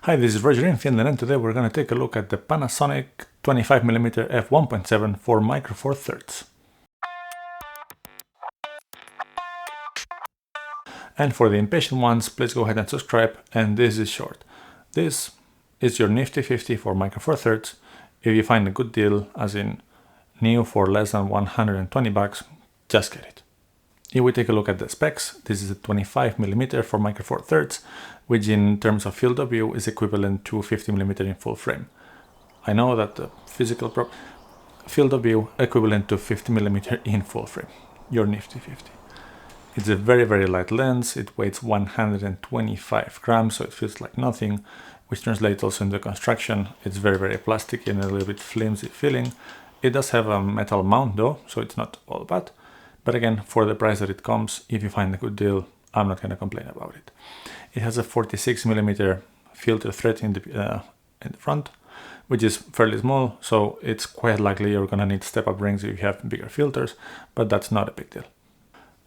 Hi, this is Roger in Finland, and today we're going to take a look at the Panasonic 25mm f1.7 for Micro Four Thirds. And for the impatient ones, please go ahead and subscribe, and this is short. This is your nifty-50 for Micro Four Thirds. If you find a good deal, as in new for less than 120 bucks, just get it. If we take a look at the specs, this is a 25mm for Micro Four Thirds, which in terms of field of view is equivalent to 50mm in full frame. I know that the physical field of view equivalent to 50mm in full frame, your nifty-50. It's a very, very light lens. It weighs 125 grams, so it feels like nothing, which translates also into construction. It's very, very plasticky and a little bit flimsy feeling. It does have a metal mount though, so it's not all bad. But again, for the price that it comes, if you find a good deal, I'm not going to complain about it. It has a 46mm filter thread in the front, which is fairly small, so it's quite likely you're going to need step-up rings if you have bigger filters, but that's not a big deal.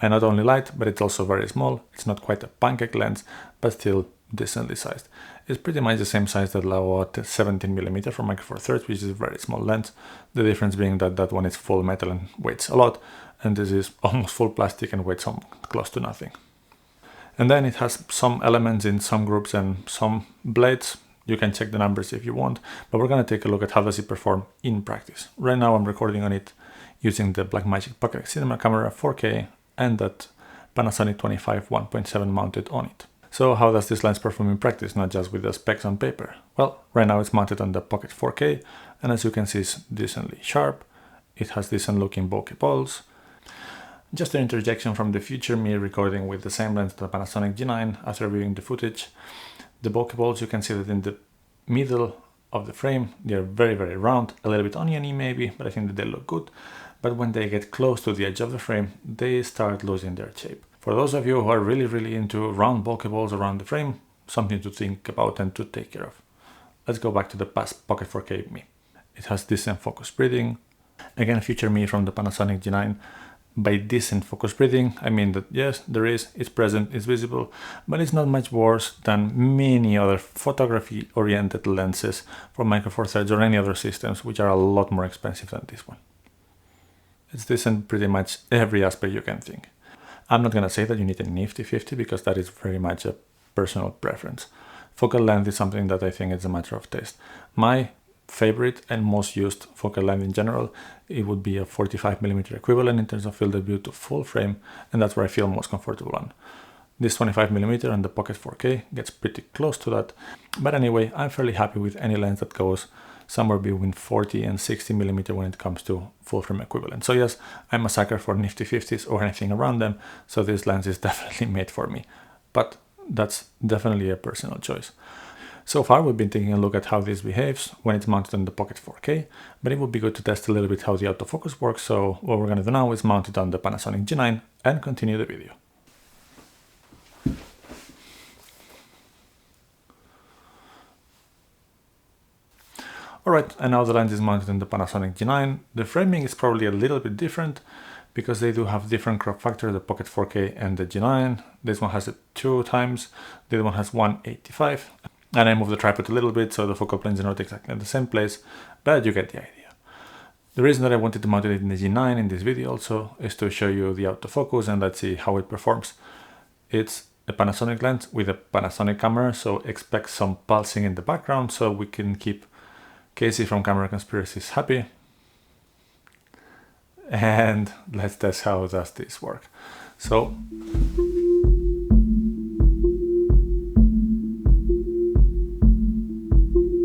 And not only light, but it's also very small. It's not quite a pancake lens, but still decently sized. It's pretty much the same size that our 17mm from Micro Four Thirds, which is a very small lens. The difference being that that one is full metal and weighs a lot, and this is almost full plastic and weighs close to nothing. And then it has some elements in some groups and some blades. You can check the numbers if you want, but we're going to take a look at how does it perform in practice. Right now I'm recording on it using the Blackmagic Pocket Cinema camera 4K and that Panasonic 25 1.7 mounted on it. So how does this lens perform in practice, not just with the specs on paper? Well, right now it's mounted on the Pocket 4K, and as you can see, it's decently sharp. It has decent looking bokeh balls. Just an interjection from the future me recording with the same lens, the Panasonic G9, after viewing the footage. The bokeh balls, you can see that in the middle of the frame, they're very, very round, a little bit oniony maybe, but I think that they look good. But when they get close to the edge of the frame, they start losing their shape. For those of you who are really, really into round bokeh balls around the frame, something to think about and to take care of. Let's go back to the past Pocket 4K me. It has decent focus breathing. Again, future me from the Panasonic G9. By decent focus breathing, I mean that yes, it's present, it's visible, but it's not much worse than many other photography-oriented lenses from Micro Four Thirds or any other systems, which are a lot more expensive than this one. It's decent pretty much every aspect you can think. I'm not going to say that you need a nifty-50 because that is very much a personal preference. Focal length is something that I think is a matter of taste. My favorite and most used focal length in general, it would be a 45mm equivalent in terms of field of view to full frame, and that's where I feel most comfortable on. This 25mm on the Pocket 4K gets pretty close to that, but anyway, I'm fairly happy with any lens that goes somewhere between 40 and 60mm when it comes to full frame equivalent. So yes, I'm a sucker for nifty-50s or anything around them, so this lens is definitely made for me, but that's definitely a personal choice. So far we've been taking a look at how this behaves when it's mounted on the Pocket 4K, but it would be good to test a little bit how the autofocus works, so what we're going to do now is mount it on the Panasonic G9 and continue the video. Alright, and now the lens is mounted on the Panasonic G9. The framing is probably a little bit different because they do have different crop factor, the Pocket 4K and the G9. This one has it 2x, the other one has 1.85. And I moved the tripod a little bit so the focal planes are not exactly in the same place, but you get the idea. The reason that I wanted to mount it in the G9 in this video also is to show you the autofocus and let's see how it performs. It's a Panasonic lens with a Panasonic camera, so expect some pulsing in the background so we can keep Casey from Camera Conspiracies happy. And let's test how does this work. So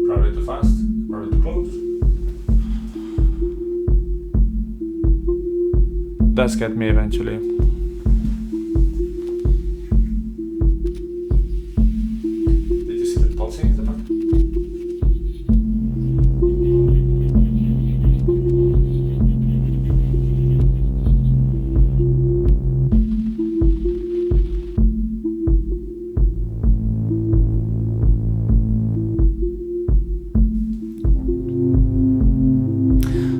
probably too fast, probably too close. Does get me eventually. Did you see the pulsing in the back?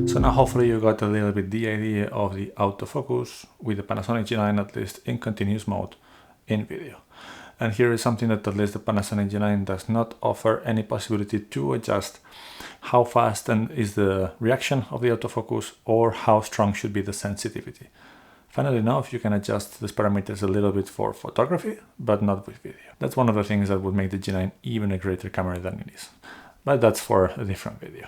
So now hopefully you got a little bit the idea of the autofocus with the Panasonic G9, at least in continuous mode in video. And here is something that at least the Panasonic G9 does not offer any possibility to adjust how fast and is the reaction of the autofocus or how strong should be the sensitivity. Funnily enough, you can adjust these parameters a little bit for photography, but not with video. That's one of the things that would make the G9 even a greater camera than it is. But that's for a different video.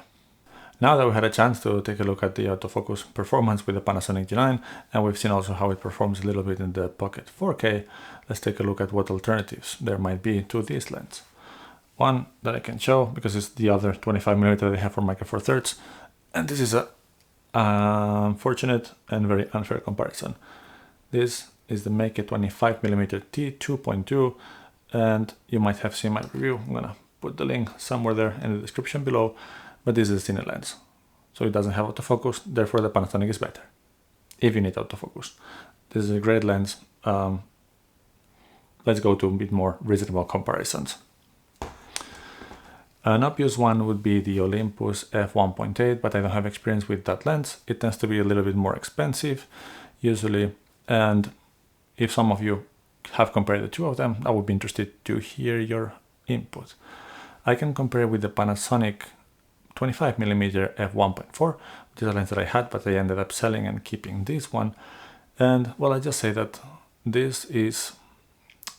Now that we had a chance to take a look at the autofocus performance with the Panasonic G9, and we've seen also how it performs a little bit in the Pocket 4K, let's take a look at what alternatives there might be to this lens. One that I can show, because it's the other 25mm that I have for Micro Four Thirds, and this is a unfortunate and very unfair comparison. This is the Make 25mm T2.2, and you might have seen my review. I'm gonna put the link somewhere there in the description below, but this is a cine lens, so it doesn't have autofocus, therefore the Panasonic is better, if you need autofocus. This is a great lens. Let's go to a bit more reasonable comparisons. An obvious one would be the Olympus f1.8, but I don't have experience with that lens. It tends to be a little bit more expensive, usually, and if some of you have compared the two of them, I would be interested to hear your input. I can compare with the Panasonic 25mm f1.4, which is a lens that I had, but I ended up selling and keeping this one. And well, I just say that this is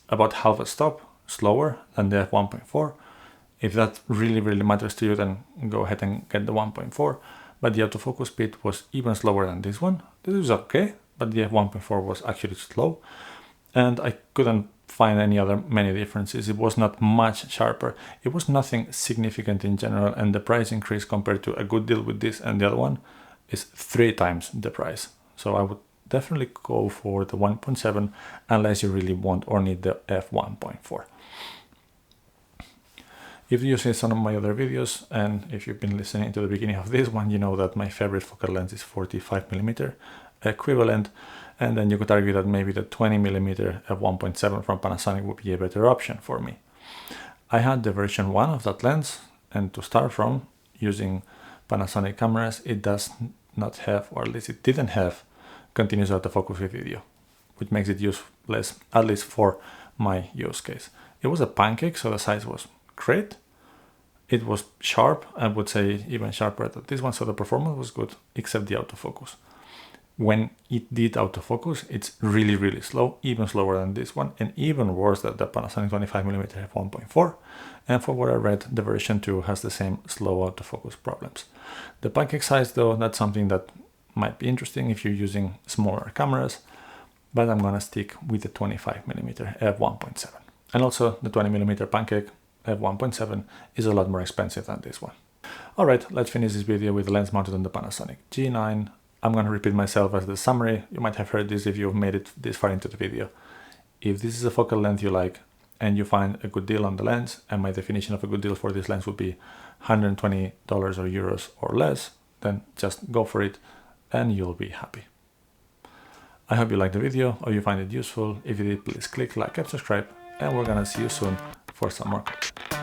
about half a stop slower than the f1.4. If that really matters to you, then go ahead and get the 1.4. But the autofocus speed was even slower than this one. This is okay, but the f1.4 was actually slow. And I couldn't find many differences. It was not much sharper. It was nothing significant in general, and the price increase compared to a good deal with this and the other one is 3 times the price. So I would definitely go for the 1.7 unless you really want or need the f1.4. If you've seen some of my other videos, and if you've been listening to the beginning of this one, you know that my favorite focal lens is 45mm equivalent, and then you could argue that maybe the 20mm f1.7 from Panasonic would be a better option for me. I had the version 1 of that lens, and to start from, using Panasonic cameras, it does not have, or at least it didn't have, continuous autofocus with video, which makes it useless, at least for my use case. It was a pancake, so the size was great. It was sharp, I would say even sharper than this one, so the performance was good, except the autofocus. When it did autofocus, it's really slow, even slower than this one, and even worse than the Panasonic 25mm f1.4. And for what I read, the version 2 has the same slow autofocus problems. The pancake size, though, that's something that might be interesting if you're using smaller cameras, but I'm gonna stick with the 25mm f1.7. And also the 20mm pancake f1.7 is a lot more expensive than this one. Alright, let's finish this video with the lens mounted on the Panasonic G9. I'm going to repeat myself as the summary. You might have heard this if you've made it this far into the video. If this is a focal length you like and you find a good deal on the lens, and my definition of a good deal for this lens would be $120 or euros or less, then just go for it and you'll be happy. I hope you liked the video or you find it useful. If you did, please click like and subscribe, and we're gonna see you soon for some more content.